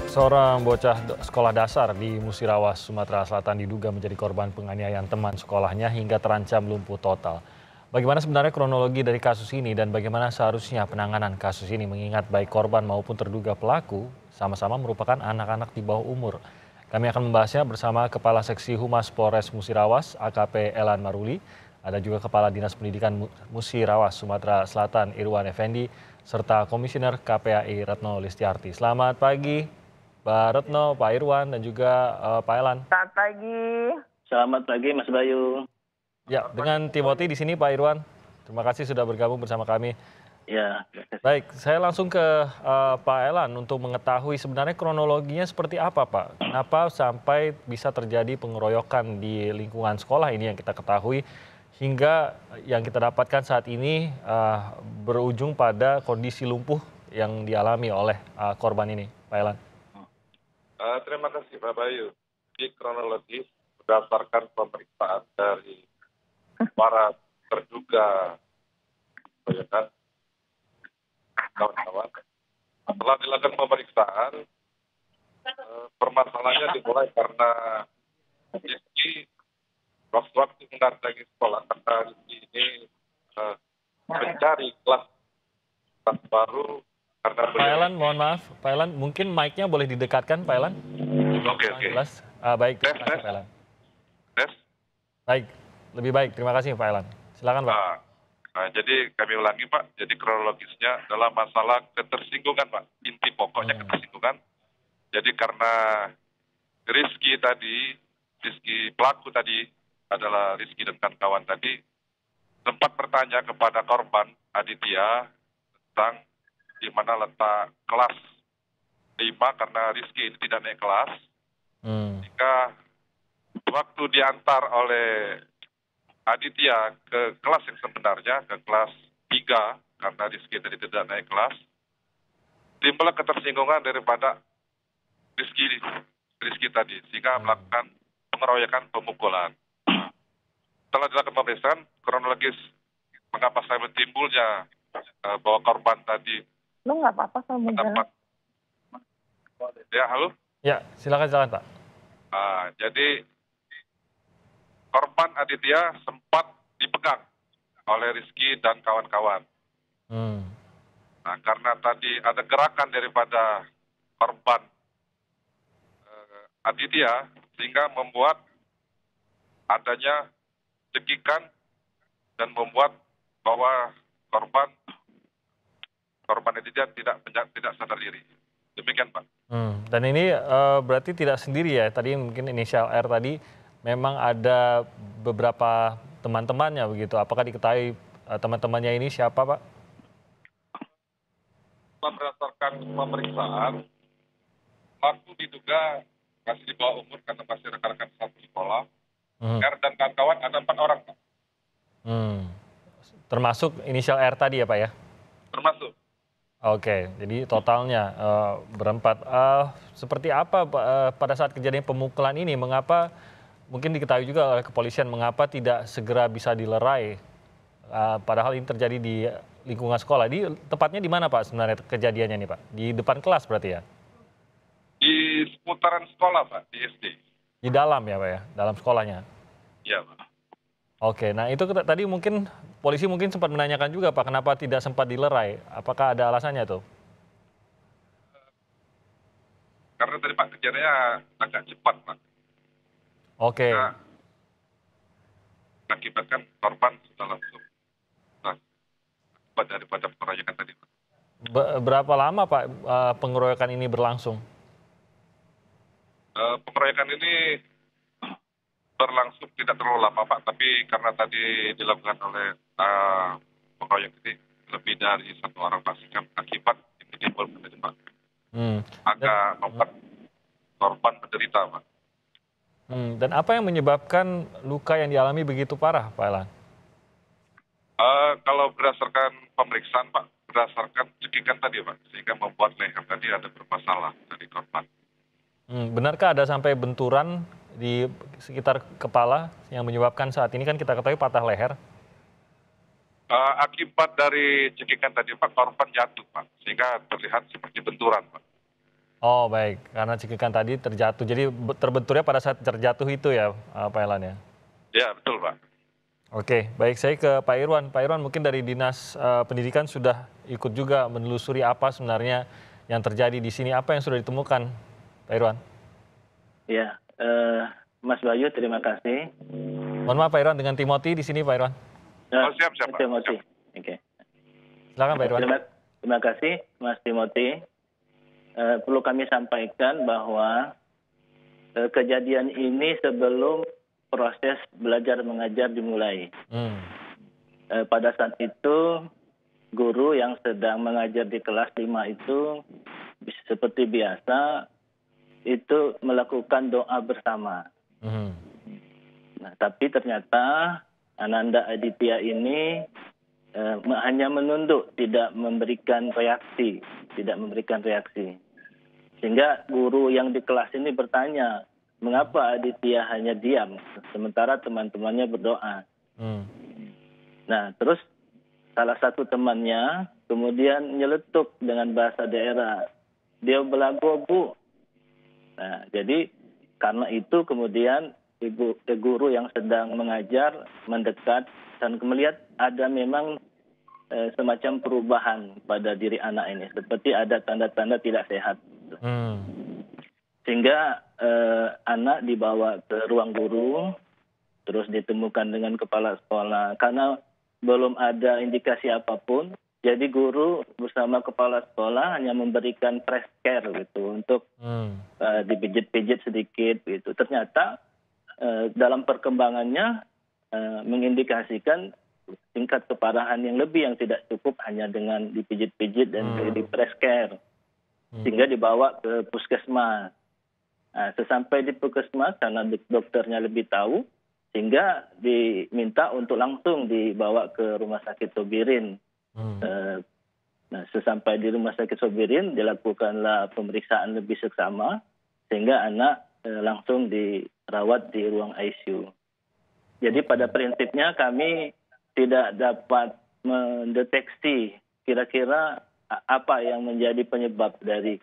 Seorang bocah sekolah dasar di Musirawas, Sumatera Selatan diduga menjadi korban penganiayaan teman sekolahnya hingga terancam lumpuh total. Bagaimana sebenarnya kronologi dari kasus ini dan bagaimana seharusnya penanganan kasus ini mengingat baik korban maupun terduga pelaku sama-sama merupakan anak-anak di bawah umur. Kami akan membahasnya bersama Kepala Seksi Humas Polres Musirawas, AKP Elan Maruli, ada juga Kepala Dinas Pendidikan Musirawas, Sumatera Selatan, Irwan Effendi, serta Komisioner KPAI Retno Listiarti. Selamat pagi, Pak Retno, Pak Irwan, dan juga Pak Elan. Selamat pagi. Selamat pagi, Mas Bayu. Ya, dengan Timothy di sini, Pak Irwan. Terima kasih sudah bergabung bersama kami. Ya. Baik, saya langsung ke Pak Elan untuk mengetahui sebenarnya kronologinya seperti apa, Pak? Kenapa sampai bisa terjadi pengeroyokan di lingkungan sekolah ini yang kita ketahui hingga yang kita dapatkan saat ini berujung pada kondisi lumpuh yang dialami oleh korban ini, Pak Elan. Terima kasih Pak Bayu. Di kronologis berdasarkan pemeriksaan dari para terduga penyerangan kawan-kawan, setelah dilakukan pemeriksaan, permasalahannya dimulai karena Rizky waktu mendatangi sekolah karena Rizky ini mencari kelas baru karena Pak Elan, mohon maaf, Pak Elan, mungkin mic-nya boleh didekatkan, Pak Elan? Oke. Jelas. Baik, terima kasih, Pak Elan. Baik, lebih baik, terima kasih Pak Elan. Silakan Pak. Jadi kami ulangi Pak, jadi kronologisnya adalah masalah ketersinggungan Pak, inti pokoknya ketersinggungan. Jadi karena Rizky pelaku tadi adalah Rizky dan kawan-kawan tadi, sempat bertanya kepada korban Aditya tentang di mana letak kelas 5 karena Rizky ini tidak naik kelas. Jika waktu diantar oleh Aditya ke kelas yang sebenarnya, ke kelas 3, karena Rizky tadi tidak naik kelas, timbul ketersinggungan daripada Rizky tadi, sehingga melakukan pengeroyokan pemukulan. Setelah dilakukan pemeriksaan, kronologis mengapa sampai timbulnya bahwa korban tadi Lu nggak apa-apa sama mendapat. Ya, halo? Ya, silakan Pak. Jadi korban Aditya sempat dipegang oleh Rizky dan kawan-kawan. Nah, karena tadi ada gerakan daripada korban Aditya, sehingga membuat adanya cekikan dan membuat bahwa korban Aditya tidak sadar diri. Demikian Pak. Dan ini berarti tidak sendiri ya, tadi mungkin inisial R tadi memang ada beberapa teman-temannya begitu. Apakah diketahui teman-temannya ini siapa Pak? Berdasarkan pemeriksaan, pelaku diduga masih di bawah umur karena masih rekan-rekan satu sekolah. R dan kawan-kawan ada 4 orang Pak. Termasuk inisial R tadi ya Pak ya? Termasuk. Oke, jadi totalnya berempat. Seperti apa pada saat kejadian pemukulan ini, mengapa mungkin diketahui juga oleh kepolisian, mengapa tidak segera bisa dilerai, padahal ini terjadi di lingkungan sekolah. Tepatnya di mana Pak sebenarnya kejadiannya nih Pak? Di depan kelas berarti ya? Di seputaran sekolah Pak, di SD. Di dalam ya Pak ya, dalam sekolahnya? Iya Pak. Oke, nah itu tadi mungkin polisi mungkin sempat menanyakan juga Pak, kenapa tidak sempat dilerai? Apakah ada alasannya tuh? Karena tadi Pak kejadiannya agak cepat Pak. Oke. Nah, mengakibatkan korban sudah langsung akibat daripada pengeroyokan tadi Pak. Berapa lama Pak pengeroyokan ini berlangsung? Pengeroyokan ini berlangsung tidak terlalu lama Pak, tapi karena tadi dilakukan oleh pengeroyok ini lebih dari 1 orang Pak, sehingga akibat ini timbul menjadi Pak. Agak membuat korban menderita Pak. Dan apa yang menyebabkan luka yang dialami begitu parah Pak Elan? Kalau berdasarkan pemeriksaan Pak, berdasarkan cekikan tadi Pak, sehingga membuat leher tadi ada bermasalah dari korban. Benarkah ada sampai benturan di sekitar kepala yang menyebabkan saat ini kan kita ketahui patah leher? Akibat dari cekikan tadi Pak, korban jatuh Pak, sehingga terlihat seperti benturan Pak. Oh baik, karena cekikan tadi terjatuh. Jadi terbenturnya pada saat terjatuh itu ya Pak Elan ya? Ya, betul Pak. Oke, baik saya ke Pak Irwan. Pak Irwan mungkin dari Dinas Pendidikan sudah ikut juga menelusuri apa sebenarnya yang terjadi di sini. Apa yang sudah ditemukan Pak Irwan? Ya, Mas Bayu terima kasih. Mohon maaf Pak Irwan, dengan Timothy di sini Pak Irwan. Oh, siap, Pak. Timothy. Siap. Oke. Silakan Pak Irwan. Terima kasih Mas Timothy. Perlu kami sampaikan bahwa kejadian ini sebelum proses belajar mengajar dimulai. Pada saat itu guru yang sedang mengajar di kelas 5 itu seperti biasa itu melakukan doa bersama. Nah, tapi ternyata Ananda Aditya ini hanya menunduk, tidak memberikan reaksi. Sehingga guru yang di kelas ini bertanya, mengapa Aditya hanya diam, sementara teman-temannya berdoa. Nah, terus salah satu temannya kemudian nyeletuk dengan bahasa daerah, dia belagu Bu. Nah, jadi karena itu kemudian guru yang sedang mengajar mendekat dan melihat ada memang semacam perubahan pada diri anak ini, seperti ada tanda-tanda tidak sehat. Sehingga anak dibawa ke ruang guru, terus ditemukan dengan kepala sekolah. Karena belum ada indikasi apapun, jadi guru bersama kepala sekolah hanya memberikan press care gitu untuk dipijit-pijit sedikit gitu. Ternyata dalam perkembangannya mengindikasikan tingkat keparahan yang lebih, yang tidak cukup hanya dengan dipijit-pijit dan di press care. Sehingga dibawa ke puskesmas. Nah, sesampai di puskesmas karena dokternya lebih tahu, sehingga diminta untuk langsung dibawa ke rumah sakit Sobirin. Nah, sesampai di rumah sakit Sobirin dilakukanlah pemeriksaan lebih seksama, sehingga anak langsung dirawat di ruang ICU. Jadi pada prinsipnya kami tidak dapat mendeteksi kira-kira apa yang menjadi penyebab dari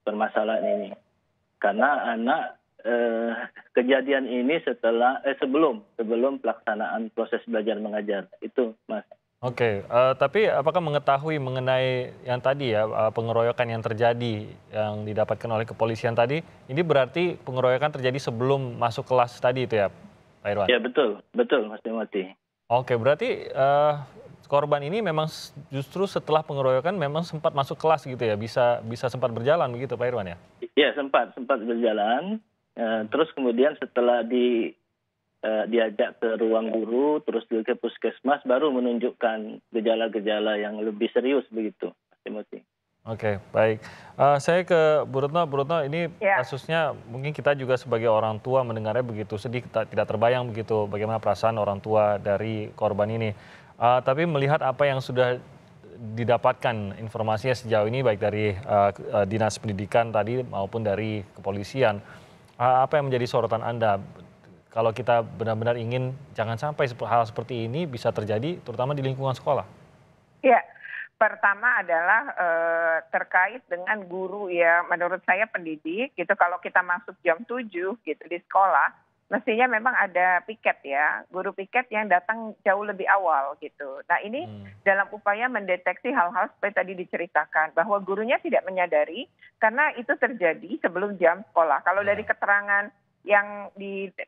permasalahan ini. Karena anak kejadian ini sebelum pelaksanaan proses belajar mengajar. Itu Mas. Oke, tapi apakah mengetahui mengenai yang tadi ya, pengeroyokan yang terjadi yang didapatkan oleh kepolisian tadi, ini berarti pengeroyokan terjadi sebelum masuk kelas tadi itu ya Pak Irwan? Ya betul Mas Timothy. Oke, berarti korban ini memang justru setelah pengeroyokan memang sempat masuk kelas gitu ya, bisa sempat berjalan begitu Pak Irwan ya? Iya sempat berjalan. Terus kemudian setelah diajak ke ruang guru, terus ke puskesmas, baru menunjukkan gejala-gejala yang lebih serius begitu, Mas Timothy. Oke, baik. Saya ke Bu Retno. Bu Retno, ini kasusnya mungkin kita juga sebagai orang tua mendengarnya begitu sedih, tidak terbayang begitu bagaimana perasaan orang tua dari korban ini. Tapi melihat apa yang sudah didapatkan informasinya sejauh ini baik dari Dinas Pendidikan tadi maupun dari kepolisian, apa yang menjadi sorotan Anda? Kalau kita benar-benar ingin jangan sampai hal seperti ini bisa terjadi, terutama di lingkungan sekolah. Ya, pertama adalah terkait dengan guru ya. Menurut saya pendidik gitu, kalau kita masuk jam 7 gitu di sekolah, mestinya memang ada piket ya, guru piket yang datang jauh lebih awal gitu. Nah ini dalam upaya mendeteksi hal-hal seperti tadi diceritakan, bahwa gurunya tidak menyadari karena itu terjadi sebelum jam sekolah. Kalau dari keterangan yang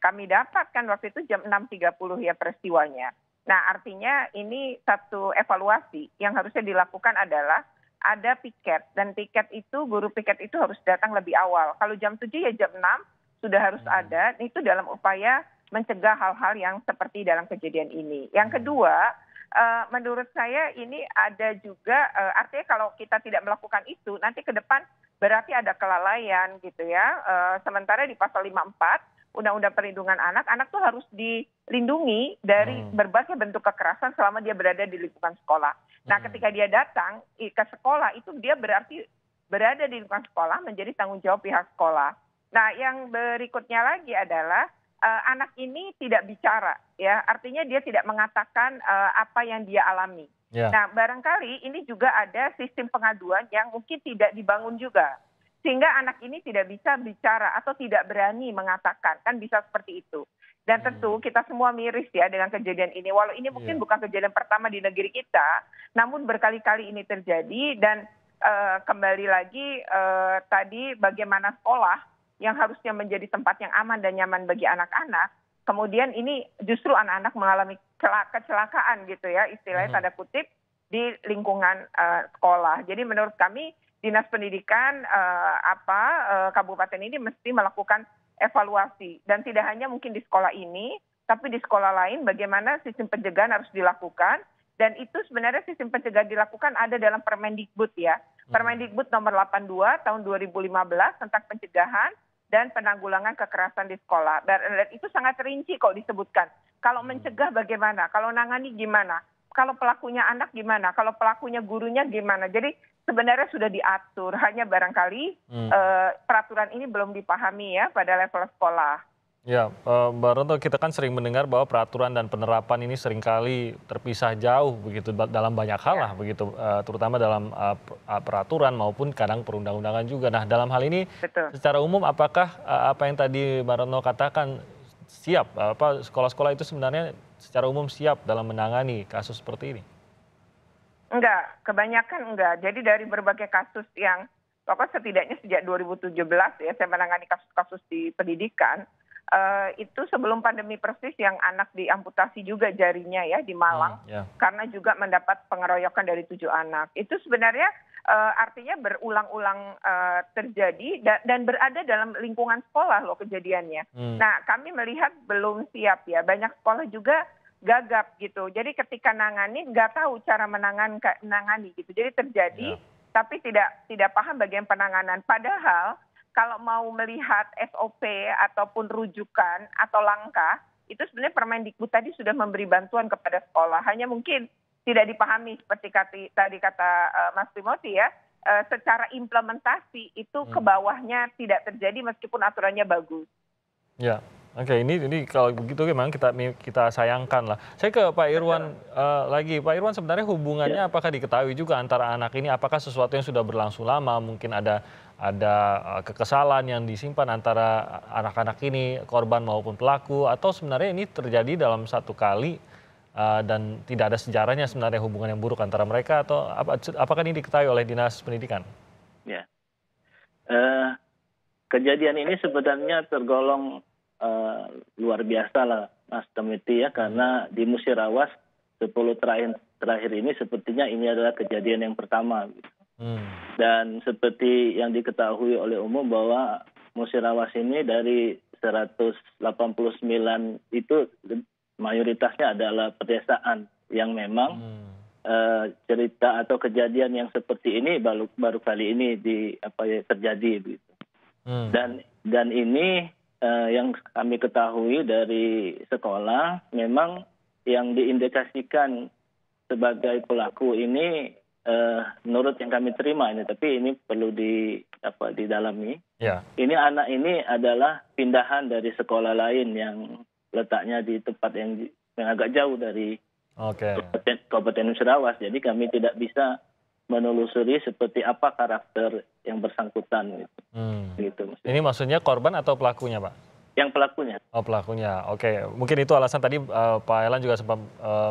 kami dapatkan waktu itu jam 6.30 ya peristiwanya. Nah artinya ini satu evaluasi yang harusnya dilakukan adalah ada piket, dan piket itu, guru piket itu harus datang lebih awal. Kalau jam 7 ya jam 6 sudah harus ada, itu dalam upaya mencegah hal-hal yang seperti dalam kejadian ini. Yang kedua, menurut saya ini ada juga, artinya kalau kita tidak melakukan itu, nanti ke depan berarti ada kelalaian gitu ya. Sementara di pasal 54 Undang-Undang Perlindungan Anak, anak tuh harus dilindungi dari berbagai bentuk kekerasan selama dia berada di lingkungan sekolah. Nah ketika dia datang ke sekolah, itu dia berarti berada di lingkungan sekolah, menjadi tanggung jawab pihak sekolah. Nah yang berikutnya lagi adalah anak ini tidak bicara, ya, artinya dia tidak mengatakan apa yang dia alami. Nah barangkali ini juga ada sistem pengaduan yang mungkin tidak dibangun juga. sehingga anak ini tidak bisa bicara atau tidak berani mengatakan, kan bisa seperti itu. Dan tentu kita semua miris ya dengan kejadian ini. Walau ini mungkin bukan kejadian pertama di negeri kita, namun berkali-kali ini terjadi. Dan kembali lagi tadi bagaimana sekolah yang harusnya menjadi tempat yang aman dan nyaman bagi anak-anak, kemudian ini justru anak-anak mengalami kecelakaan gitu ya, istilahnya tanda kutip, di lingkungan sekolah. Jadi menurut kami Dinas Pendidikan Kabupaten ini mesti melakukan evaluasi, dan tidak hanya mungkin di sekolah ini, tapi di sekolah lain bagaimana sistem pencegahan harus dilakukan. Dan itu sebenarnya sistem pencegahan dilakukan ada dalam Permendikbud ya. Permendikbud nomor 82 tahun 2015 tentang pencegahan dan penanggulangan kekerasan di sekolah. Dan itu sangat rinci kok disebutkan. Kalau mencegah bagaimana? Kalau nangani gimana? Kalau pelakunya anak gimana? Kalau pelakunya gurunya gimana? Jadi sebenarnya sudah diatur. Hanya barangkali peraturan ini belum dipahami ya pada level sekolah. Ya, Mbak Ronto, kita kan sering mendengar bahwa peraturan dan penerapan ini seringkali terpisah jauh begitu dalam banyak hal lah begitu, terutama dalam peraturan maupun kadang perundang-undangan juga. Nah, dalam hal ini secara umum apakah apa yang tadi Mbak Ronto katakan siap, sekolah-sekolah itu sebenarnya secara umum siap dalam menangani kasus seperti ini? Enggak, kebanyakan enggak. Jadi dari berbagai kasus yang pokoknya setidaknya sejak 2017 ya saya menangani kasus-kasus di pendidikan. Itu sebelum pandemi persis yang anak diamputasi juga jarinya ya di Malang, karena juga mendapat pengeroyokan dari 7 anak. Itu sebenarnya artinya berulang-ulang terjadi dan berada dalam lingkungan sekolah loh kejadiannya. Nah, kami melihat belum siap ya, banyak sekolah juga gagap gitu. Jadi ketika nangani nggak tahu cara menangani gitu. Jadi terjadi tapi tidak paham bagian penanganan. Padahal kalau mau melihat SOP ataupun rujukan atau langkah, itu sebenarnya Permendikbud tadi sudah memberi bantuan kepada sekolah. Hanya mungkin tidak dipahami seperti tadi kata Mas Timothy ya, secara implementasi itu ke bawahnya tidak terjadi meskipun aturannya bagus. Ya, oke, ini kalau begitu memang kita sayangkan lah. Saya ke Pak Irwan lagi. Pak Irwan, sebenarnya hubungannya apakah diketahui juga antara anak ini, apakah sesuatu yang sudah berlangsung lama, mungkin ada kekesalan yang disimpan antara anak-anak ini, korban maupun pelaku, atau sebenarnya ini terjadi dalam satu kali dan tidak ada sejarahnya sebenarnya hubungan yang buruk antara mereka, atau apakah ini diketahui oleh Dinas Pendidikan? Ya, kejadian ini sebenarnya tergolong luar biasa lah Mas Timothy ya, karena di Musirawas 10 terakhir ini sepertinya ini adalah kejadian yang pertama gitu. Dan seperti yang diketahui oleh umum bahwa Musirawas ini dari 189 itu mayoritasnya adalah pedesaan yang memang cerita atau kejadian yang seperti ini baru kali ini terjadi gitu. Dan ini yang kami ketahui dari sekolah memang yang diindikasikan sebagai pelaku ini menurut yang kami terima ini, tapi ini perlu didalami. Ini anak ini adalah pindahan dari sekolah lain yang letaknya di tempat yang agak jauh dari Kabupaten Musirawas. Jadi kami tidak bisa menelusuri seperti apa karakter yang bersangkutan gitu. Ini maksudnya korban atau pelakunya, Pak? Yang pelakunya. Oh, pelakunya. Oke, mungkin itu alasan tadi Pak Elan juga sempat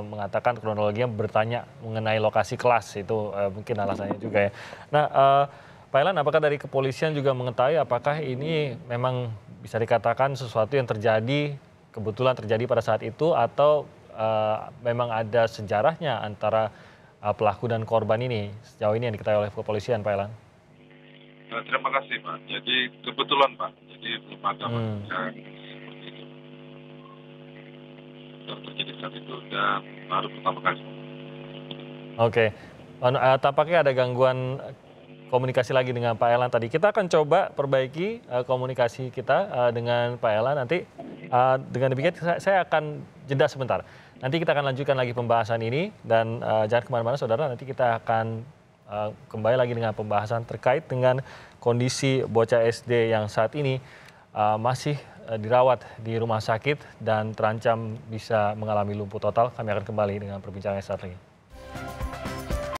mengatakan kronologinya bertanya mengenai lokasi kelas, itu mungkin alasannya juga ya. Nah, Pak Elan, apakah dari kepolisian juga mengetahui apakah ini memang bisa dikatakan sesuatu yang kebetulan terjadi pada saat itu, atau memang ada sejarahnya antara pelaku dan korban ini sejauh ini yang diketahui oleh kepolisian, Pak Elan? Terima kasih, Pak. Jadi kebetulan, Pak. Jadi belum ada yang terjadi saat itu dan baru pertama kali. Oke, tampaknya ada gangguan komunikasi lagi dengan Pak Elan tadi. Kita akan coba perbaiki komunikasi kita dengan Pak Elan nanti. Dengan demikian saya akan jeda sebentar. Nanti kita akan lanjutkan lagi pembahasan ini dan jangan kemana-mana saudara, nanti kita akan kembali lagi dengan pembahasan terkait dengan kondisi bocah SD yang saat ini masih dirawat di rumah sakit dan terancam bisa mengalami lumpuh total. Kami akan kembali dengan perbincangan saat lagi.